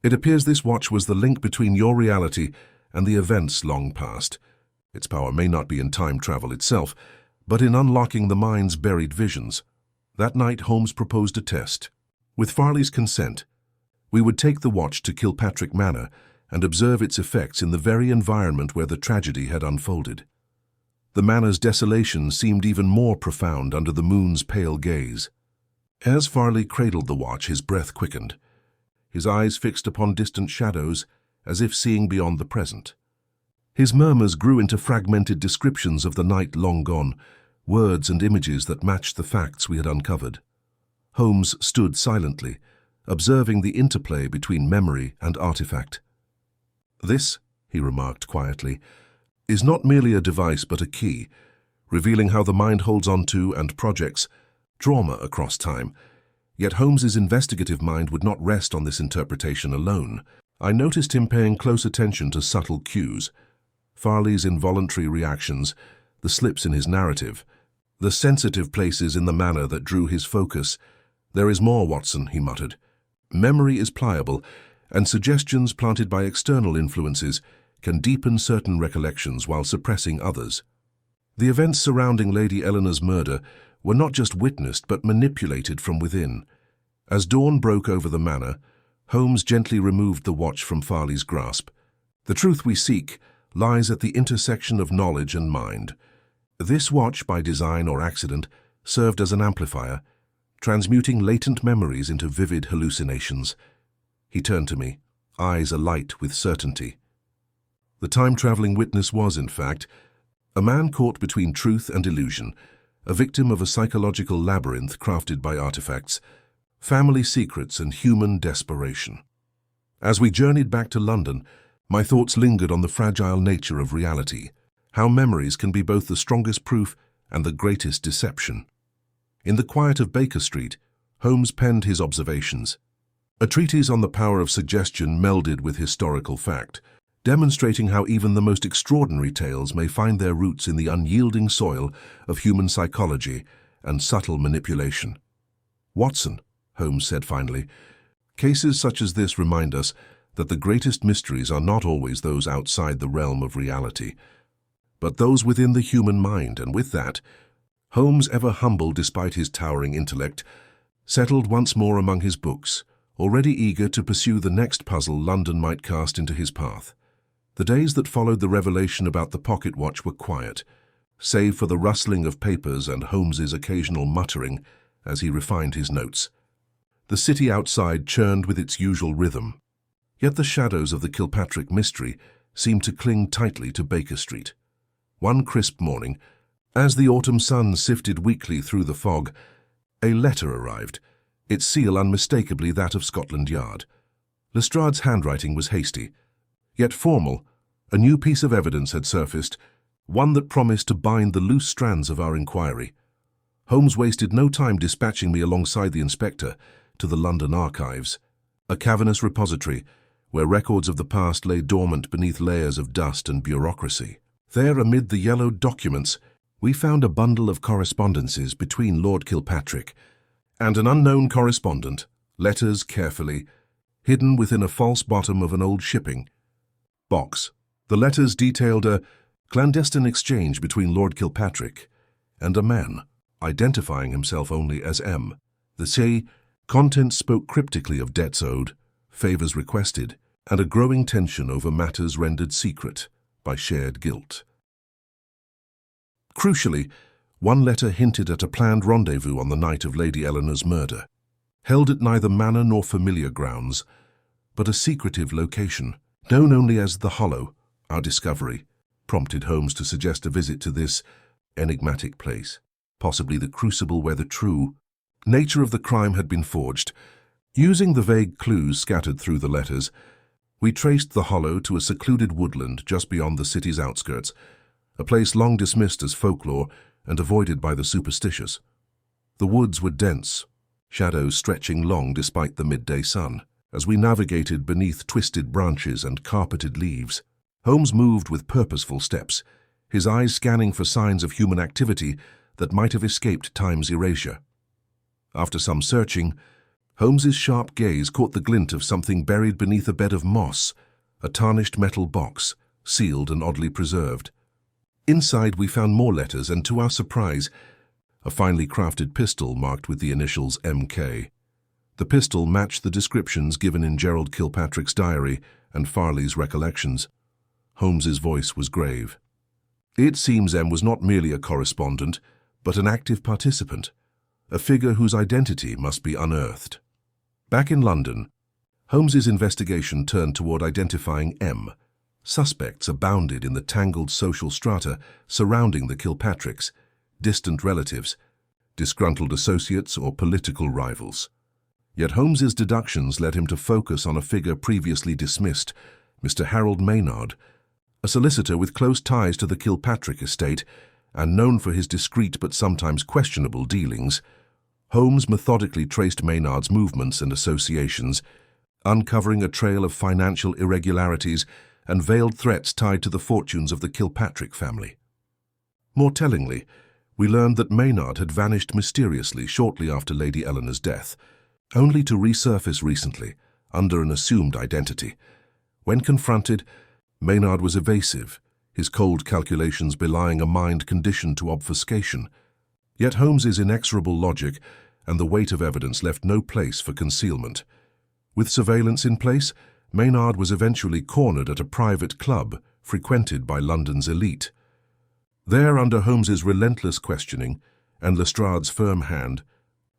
"It appears this watch was the link between your reality and the events long past. Its power may not be in time travel itself, but in unlocking the mind's buried visions." That night Holmes proposed a test. With Farley's consent, we would take the watch to Kilpatrick Manor and observe its effects in the very environment where the tragedy had unfolded. The manor's desolation seemed even more profound under the moon's pale gaze. As Farley cradled the watch, his breath quickened, his eyes fixed upon distant shadows as if seeing beyond the present. His murmurs grew into fragmented descriptions of the night long gone, words and images that matched the facts we had uncovered. Holmes stood silently, observing the interplay between memory and artifact. "This," he remarked quietly, "is not merely a device but a key, revealing how the mind holds on to and projects trauma across time. Yet Holmes's investigative mind would not rest on this interpretation alone. I noticed him paying close attention to subtle cues. Farley's involuntary reactions, the slips in his narrative, the sensitive places in the manner that drew his focus. "There is more, Watson," he muttered. "Memory is pliable, and suggestions planted by external influences can deepen certain recollections while suppressing others." The events surrounding Lady Eleanor's murder were not just witnessed but manipulated from within. As dawn broke over the manor, Holmes gently removed the watch from Farley's grasp. The truth we seek lies at the intersection of knowledge and mind. This watch, by design or accident, served as an amplifier, transmuting latent memories into vivid hallucinations. He turned to me, eyes alight with certainty. The time-traveling witness was, in fact, a man caught between truth and illusion, a victim of a psychological labyrinth crafted by artifacts, family secrets, and human desperation. As we journeyed back to London, my thoughts lingered on the fragile nature of reality, how memories can be both the strongest proof and the greatest deception. In the quiet of Baker Street, Holmes penned his observations. A treatise on the power of suggestion melded with historical fact, demonstrating how even the most extraordinary tales may find their roots in the unyielding soil of human psychology and subtle manipulation. "Watson," Holmes said finally, "cases such as this remind us that the greatest mysteries are not always those outside the realm of reality, but those within the human mind, and with that, Holmes, ever humble despite his towering intellect, settled once more among his books, already eager to pursue the next puzzle London might cast into his path. The days that followed the revelation about the pocket watch were quiet, save for the rustling of papers and Holmes's occasional muttering as he refined his notes. The city outside churned with its usual rhythm, yet the shadows of the Kilpatrick mystery seemed to cling tightly to Baker Street. One crisp morning, as the autumn sun sifted weakly through the fog, a letter arrived, its seal unmistakably that of Scotland Yard. Lestrade's handwriting was hasty, yet formal. A new piece of evidence had surfaced, one that promised to bind the loose strands of our inquiry. Holmes wasted no time dispatching me alongside the inspector to the London Archives, a cavernous repository where records of the past lay dormant beneath layers of dust and bureaucracy. There, amid the yellowed documents, we found a bundle of correspondences between Lord Kilpatrick and an unknown correspondent, letters carefully hidden within a false bottom of an old shipping box. The letters detailed a clandestine exchange between Lord Kilpatrick and a man, identifying himself only as M. The contents spoke cryptically of debts owed, favors requested, and a growing tension over matters rendered secret by shared guilt. Crucially, one letter hinted at a planned rendezvous on the night of Lady Eleanor's murder, held at neither manor nor familiar grounds, but a secretive location, known only as the Hollow. Our discovery prompted Holmes to suggest a visit to this enigmatic place, possibly the crucible where the true nature of the crime had been forged. Using the vague clues scattered through the letters, we traced the Hollow to a secluded woodland just beyond the city's outskirts, a place long dismissed as folklore and avoided by the superstitious. The woods were dense, shadows stretching long despite the midday sun. As we navigated beneath twisted branches and carpeted leaves, Holmes moved with purposeful steps, his eyes scanning for signs of human activity that might have escaped time's erasure. After some searching, Holmes's sharp gaze caught the glint of something buried beneath a bed of moss, a tarnished metal box, sealed and oddly preserved. Inside we found more letters and, to our surprise, a finely crafted pistol marked with the initials MK. The pistol matched the descriptions given in Gerald Kilpatrick's diary and Farley's recollections. Holmes's voice was grave. "It seems M was not merely a correspondent, but an active participant, a figure whose identity must be unearthed." Back in London, Holmes's investigation turned toward identifying M. Suspects abounded in the tangled social strata surrounding the Kilpatricks, distant relatives, disgruntled associates, or political rivals. Yet Holmes's deductions led him to focus on a figure previously dismissed, Mr. Harold Maynard, a solicitor with close ties to the Kilpatrick estate and known for his discreet but sometimes questionable dealings. Holmes methodically traced Maynard's movements and associations, uncovering a trail of financial irregularities and veiled threats tied to the fortunes of the Kilpatrick family. More tellingly, we learned that Maynard had vanished mysteriously shortly after Lady Eleanor's death, only to resurface recently under an assumed identity. When confronted, Maynard was evasive, his cold calculations belying a mind conditioned to obfuscation. Yet Holmes's inexorable logic and the weight of evidence left no place for concealment. With surveillance in place, Maynard was eventually cornered at a private club frequented by London's elite. There, under Holmes's relentless questioning and Lestrade's firm hand,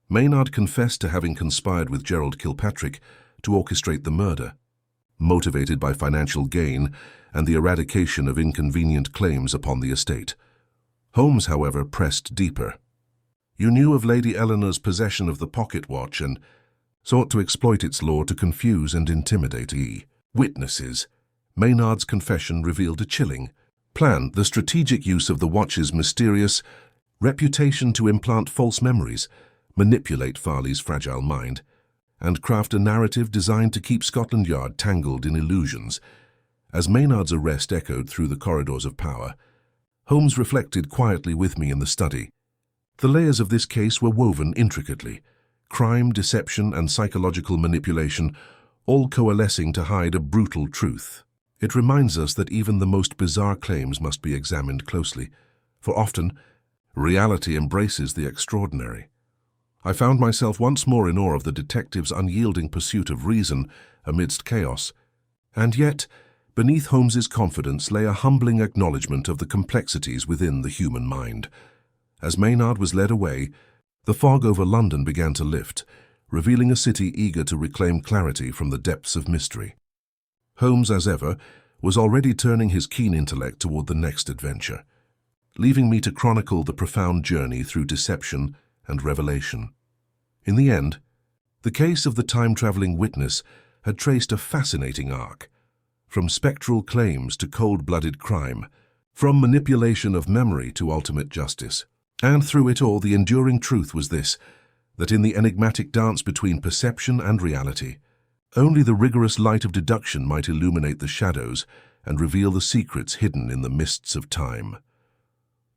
Maynard confessed to having conspired with Gerald Kilpatrick to orchestrate the murder, motivated by financial gain and the eradication of inconvenient claims upon the estate. Holmes, however, pressed deeper. "You knew of Lady Eleanor's possession of the pocket watch and sought to exploit its lure to confuse and intimidate witnesses." Maynard's confession revealed a chilling plan: the strategic use of the watch's mysterious reputation to implant false memories, manipulate Farley's fragile mind, and craft a narrative designed to keep Scotland Yard tangled in illusions. As Maynard's arrest echoed through the corridors of power, Holmes reflected quietly with me in the study. The layers of this case were woven intricately: crime, deception, and psychological manipulation, all coalescing to hide a brutal truth. It reminds us that even the most bizarre claims must be examined closely, for often reality embraces the extraordinary. I found myself once more in awe of the detective's unyielding pursuit of reason amidst chaos, and yet, beneath Holmes's confidence lay a humbling acknowledgement of the complexities within the human mind. As Maynard was led away, the fog over London began to lift, revealing a city eager to reclaim clarity from the depths of mystery. Holmes, as ever, was already turning his keen intellect toward the next adventure, leaving me to chronicle the profound journey through deception and revelation. In the end, the case of the time-traveling witness had traced a fascinating arc, from spectral claims to cold-blooded crime, from manipulation of memory to ultimate justice. And through it all, the enduring truth was this: that in the enigmatic dance between perception and reality, only the rigorous light of deduction might illuminate the shadows and reveal the secrets hidden in the mists of time.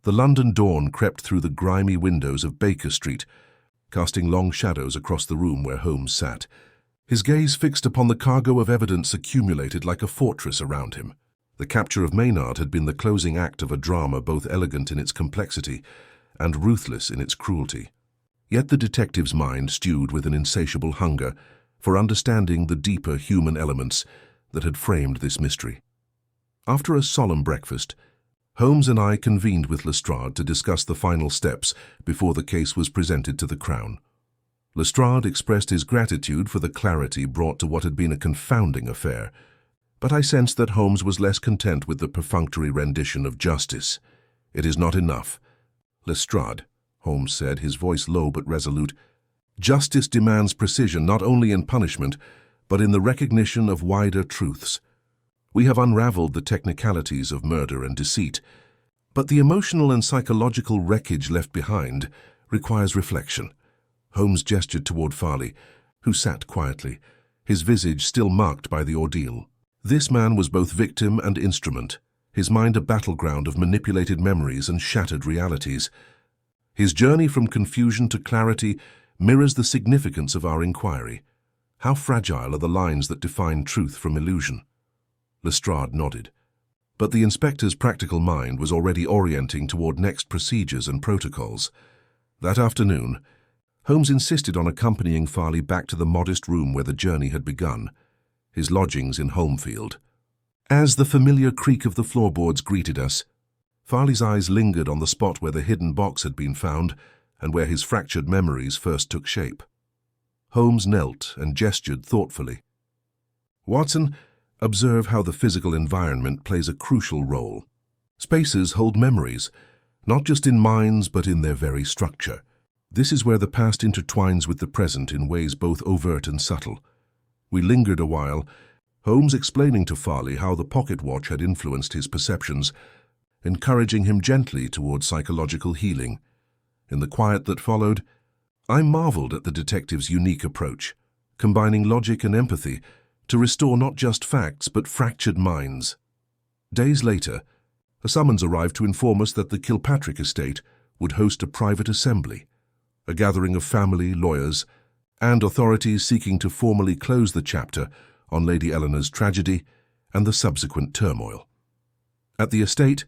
The London dawn crept through the grimy windows of Baker Street, casting long shadows across the room where Holmes sat, his gaze fixed upon the cargo of evidence accumulated like a fortress around him. The capture of Maynard had been the closing act of a drama both elegant in its complexity and ruthless in its cruelty. Yet the detective's mind stewed with an insatiable hunger for understanding the deeper human elements that had framed this mystery. After a solemn breakfast, Holmes and I convened with Lestrade to discuss the final steps before the case was presented to the Crown. Lestrade expressed his gratitude for the clarity brought to what had been a confounding affair, but I sensed that Holmes was less content with the perfunctory rendition of justice. "It is not enough, Lestrade," Holmes said, his voice low but resolute. "Justice demands precision not only in punishment, but in the recognition of wider truths. We have unraveled the technicalities of murder and deceit, but the emotional and psychological wreckage left behind requires reflection." Holmes gestured toward Farley, who sat quietly, his visage still marked by the ordeal. This man was both victim and instrument, his mind a battleground of manipulated memories and shattered realities. His journey from confusion to clarity mirrors the significance of our inquiry. How fragile are the lines that define truth from illusion? Lestrade nodded, but the inspector's practical mind was already orienting toward next procedures and protocols. That afternoon, Holmes insisted on accompanying Farley back to the modest room where the journey had begun, his lodgings in Holmfield. As the familiar creak of the floorboards greeted us, Farley's eyes lingered on the spot where the hidden box had been found and where his fractured memories first took shape. Holmes knelt and gestured thoughtfully. "Watson, observe how the physical environment plays a crucial role. Spaces hold memories, not just in minds but in their very structure. This is where the past intertwines with the present in ways both overt and subtle." We lingered a while, Holmes explaining to Farley how the pocket watch had influenced his perceptions, encouraging him gently toward psychological healing. In the quiet that followed, I marveled at the detective's unique approach, combining logic and empathy to restore not just facts but fractured minds. Days later, a summons arrived to inform us that the Kilpatrick estate would host a private assembly, a gathering of family, lawyers, and authorities seeking to formally close the chapter on Lady Eleanor's tragedy and the subsequent turmoil. At the estate,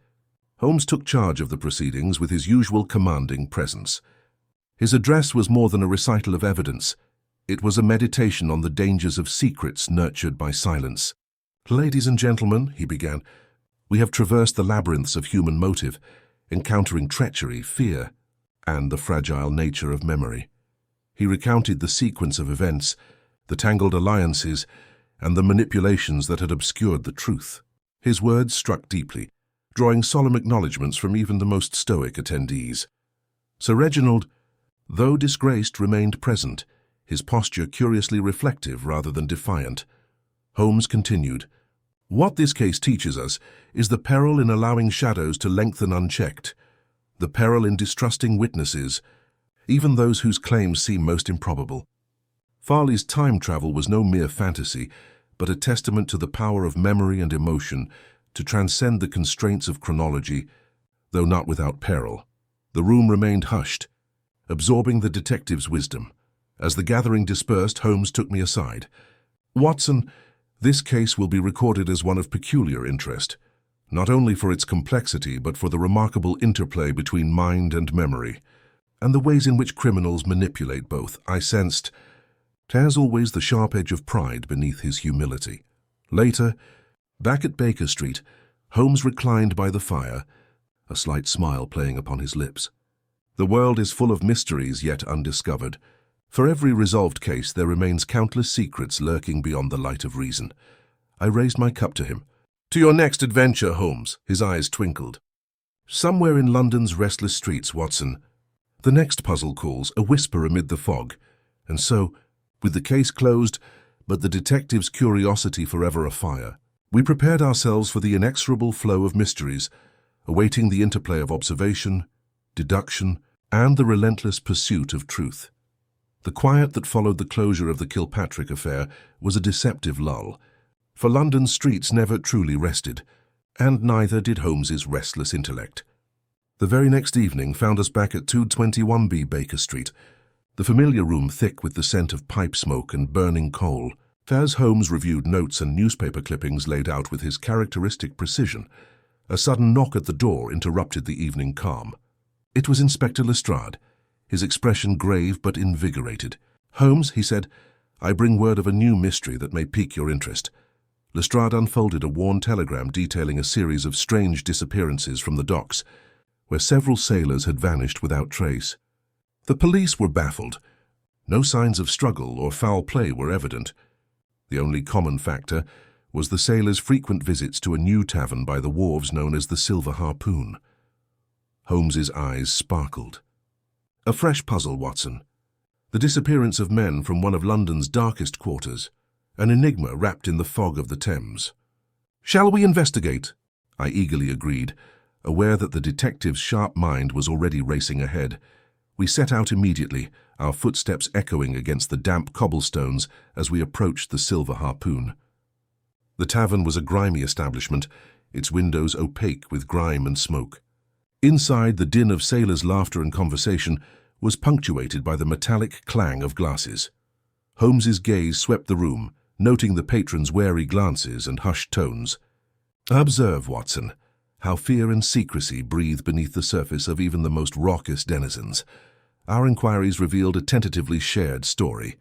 Holmes took charge of the proceedings with his usual commanding presence. His address was more than a recital of evidence. It was a meditation on the dangers of secrets nurtured by silence. "Ladies and gentlemen," he began, "we have traversed the labyrinths of human motive, encountering treachery, fear, and the fragile nature of memory." He recounted the sequence of events, the tangled alliances, and the manipulations that had obscured the truth. His words struck deeply, drawing solemn acknowledgments from even the most stoic attendees. Sir Reginald, though disgraced, remained present, his posture curiously reflective rather than defiant. Holmes continued, "What this case teaches us is the peril in allowing shadows to lengthen unchecked, the peril in distrusting witnesses, even those whose claims seem most improbable. Farley's time travel was no mere fantasy, but a testament to the power of memory and emotion to transcend the constraints of chronology, though not without peril." The room remained hushed, absorbing the detective's wisdom. As the gathering dispersed, Holmes took me aside. "Watson, this case will be recorded as one of peculiar interest, not only for its complexity but for the remarkable interplay between mind and memory, and the ways in which criminals manipulate both." I sensed, as always, the sharp edge of pride beneath his humility. Later, back at Baker Street, Holmes reclined by the fire, a slight smile playing upon his lips. The world is full of mysteries yet undiscovered. For every resolved case there remains countless secrets lurking beyond the light of reason. I raised my cup to him. "To your next adventure, Holmes." His eyes twinkled. "Somewhere in London's restless streets, Watson." The next puzzle calls, a whisper amid the fog. And so, with the case closed, but the detective's curiosity forever afire, we prepared ourselves for the inexorable flow of mysteries, awaiting the interplay of observation, deduction, and the relentless pursuit of truth. The quiet that followed the closure of the Kilpatrick affair was a deceptive lull, for London's streets never truly rested, and neither did Holmes's restless intellect. The very next evening found us back at 221B Baker Street, the familiar room thick with the scent of pipe smoke and burning coal. As Holmes reviewed notes and newspaper clippings laid out with his characteristic precision, a sudden knock at the door interrupted the evening calm. It was Inspector Lestrade, his expression grave but invigorated. "Holmes," he said, "I bring word of a new mystery that may pique your interest." Lestrade unfolded a worn telegram detailing a series of strange disappearances from the docks, where several sailors had vanished without trace. The police were baffled. No signs of struggle or foul play were evident. The only common factor was the sailors' frequent visits to a new tavern by the wharves known as the Silver Harpoon. Holmes's eyes sparkled. "A fresh puzzle, Watson. The disappearance of men from one of London's darkest quarters, an enigma wrapped in the fog of the Thames." "Shall we investigate?" I eagerly agreed, aware that the detective's sharp mind was already racing ahead. We set out immediately, our footsteps echoing against the damp cobblestones as we approached the Silver Harpoon. The tavern was a grimy establishment, its windows opaque with grime and smoke. Inside, the din of sailors' laughter and conversation was punctuated by the metallic clang of glasses. Holmes's gaze swept the room, noting the patrons' wary glances and hushed tones. "Observe, Watson, how fear and secrecy breathe beneath the surface of even the most raucous denizens." Our inquiries revealed a tentatively shared story.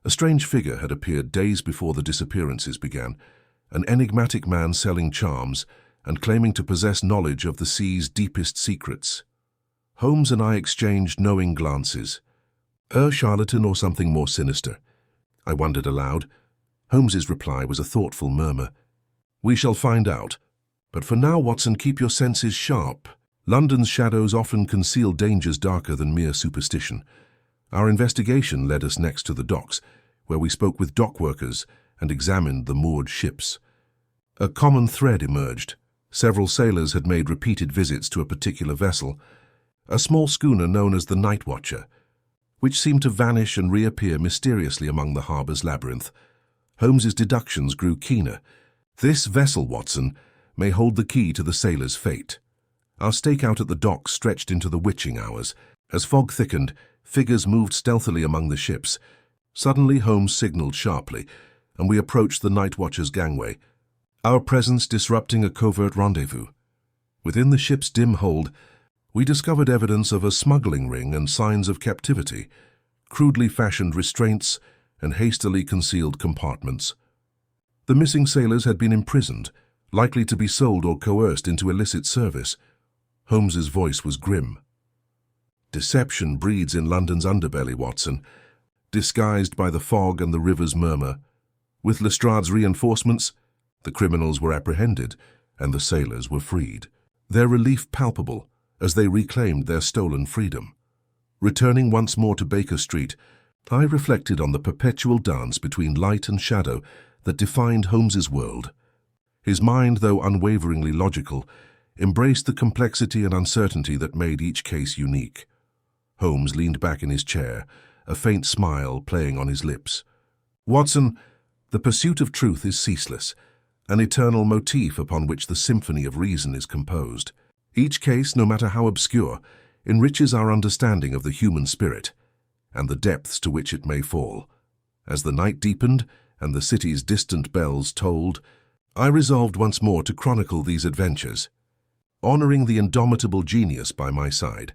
A strange figure had appeared days before the disappearances began, an enigmatic man selling charms and claiming to possess knowledge of the sea's deepest secrets. Holmes and I exchanged knowing glances. A charlatan or something more sinister? I wondered aloud. Holmes's reply was a thoughtful murmur. "We shall find out. But for now, Watson, keep your senses sharp. London's shadows often conceal dangers darker than mere superstition." Our investigation led us next to the docks, where we spoke with dock workers and examined the moored ships. A common thread emerged. Several sailors had made repeated visits to a particular vessel, a small schooner known as the Night Watcher. which seemed to vanish and reappear mysteriously among the harbour's labyrinth. Holmes's deductions grew keener. This vessel, Watson, may hold the key to the sailor's fate. Our stakeout at the docks stretched into the witching hours. As fog thickened, figures moved stealthily among the ships. Suddenly Holmes signalled sharply, and we approached the night watcher's gangway, our presence disrupting a covert rendezvous. Within the ship's dim hold, we discovered evidence of a smuggling ring and signs of captivity, crudely fashioned restraints and hastily concealed compartments. The missing sailors had been imprisoned, likely to be sold or coerced into illicit service. Holmes's voice was grim. Deception breeds in London's underbelly, Watson, disguised by the fog and the river's murmur. With Lestrade's reinforcements, the criminals were apprehended and the sailors were freed, their relief palpable as they reclaimed their stolen freedom. Returning once more to Baker Street, I reflected on the perpetual dance between light and shadow that defined Holmes's world. His mind, though unwaveringly logical, embraced the complexity and uncertainty that made each case unique. Holmes leaned back in his chair, a faint smile playing on his lips. Watson, the pursuit of truth is ceaseless, an eternal motif upon which the symphony of reason is composed. Each case, no matter how obscure, enriches our understanding of the human spirit and the depths to which it may fall. As the night deepened and the city's distant bells tolled, I resolved once more to chronicle these adventures, honoring the indomitable genius by my side.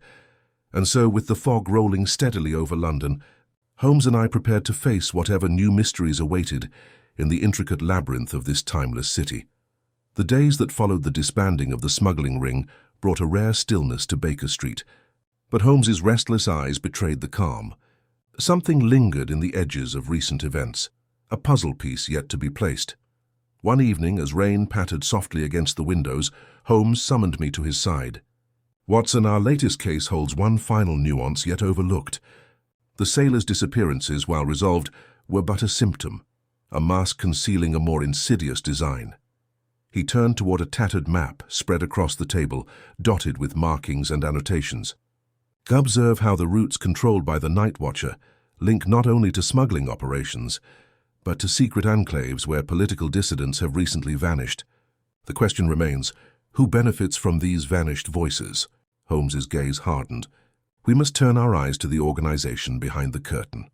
And so, with the fog rolling steadily over London, Holmes and I prepared to face whatever new mysteries awaited in the intricate labyrinth of this timeless city. The days that followed the disbanding of the smuggling ring brought a rare stillness to Baker Street, but Holmes's restless eyes betrayed the calm. Something lingered in the edges of recent events, a puzzle piece yet to be placed. One evening, as rain pattered softly against the windows, Holmes summoned me to his side. Watson, our latest case holds one final nuance yet overlooked. The sailors' disappearances, while resolved, were but a symptom, a mask concealing a more insidious design. He turned toward a tattered map spread across the table, dotted with markings and annotations. Observe how the routes controlled by the night watcher link not only to smuggling operations, but to secret enclaves where political dissidents have recently vanished. The question remains, who benefits from these vanished voices? Holmes's gaze hardened. We must turn our eyes to the organization behind the curtain.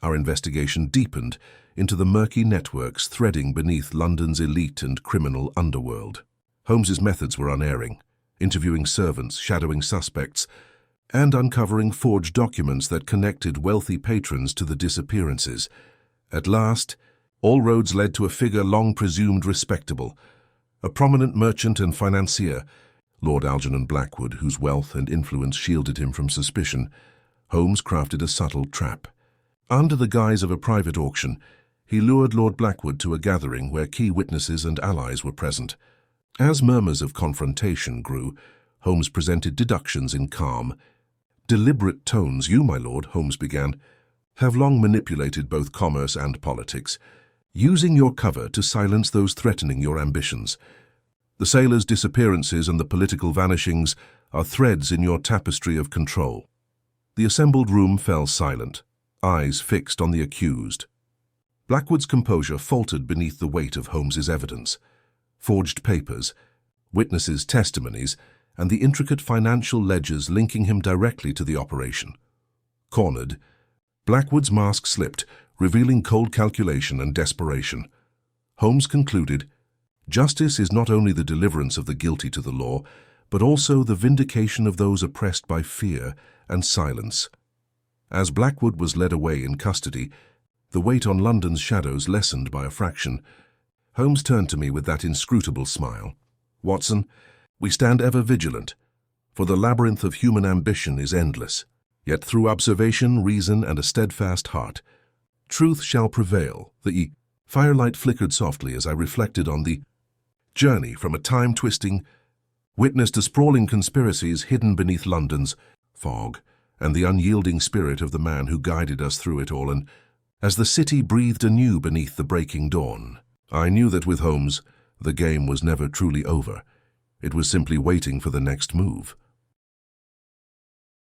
Our investigation deepened into the murky networks threading beneath London's elite and criminal underworld. Holmes's methods were unerring, interviewing servants, shadowing suspects, and uncovering forged documents that connected wealthy patrons to the disappearances. At last, all roads led to a figure long presumed respectable, a prominent merchant and financier, Lord Algernon Blackwood, whose wealth and influence shielded him from suspicion. Holmes crafted a subtle trap. Under the guise of a private auction, he lured Lord Blackwood to a gathering where key witnesses and allies were present. As murmurs of confrontation grew, Holmes presented deductions in calm, deliberate tones. You, my lord, Holmes began, have long manipulated both commerce and politics, using your cover to silence those threatening your ambitions. The sailors' disappearances and the political vanishings are threads in your tapestry of control. The assembled room fell silent, eyes fixed on the accused. Blackwood's composure faltered beneath the weight of Holmes's evidence. Forged papers, witnesses' testimonies, and the intricate financial ledgers linking him directly to the operation. Cornered, Blackwood's mask slipped, revealing cold calculation and desperation. Holmes concluded, justice is not only the deliverance of the guilty to the law, but also the vindication of those oppressed by fear and silence. As Blackwood was led away in custody, the weight on London's shadows lessened by a fraction. Holmes turned to me with that inscrutable smile. Watson, we stand ever vigilant, for the labyrinth of human ambition is endless. Yet through observation, reason, and a steadfast heart, truth shall prevail. The firelight flickered softly as I reflected on the journey from a time-twisting witness to sprawling conspiracies hidden beneath London's fog, and the unyielding spirit of the man who guided us through it all. And as the city breathed anew beneath the breaking dawn, I knew that with Holmes, the game was never truly over. It was simply waiting for the next move.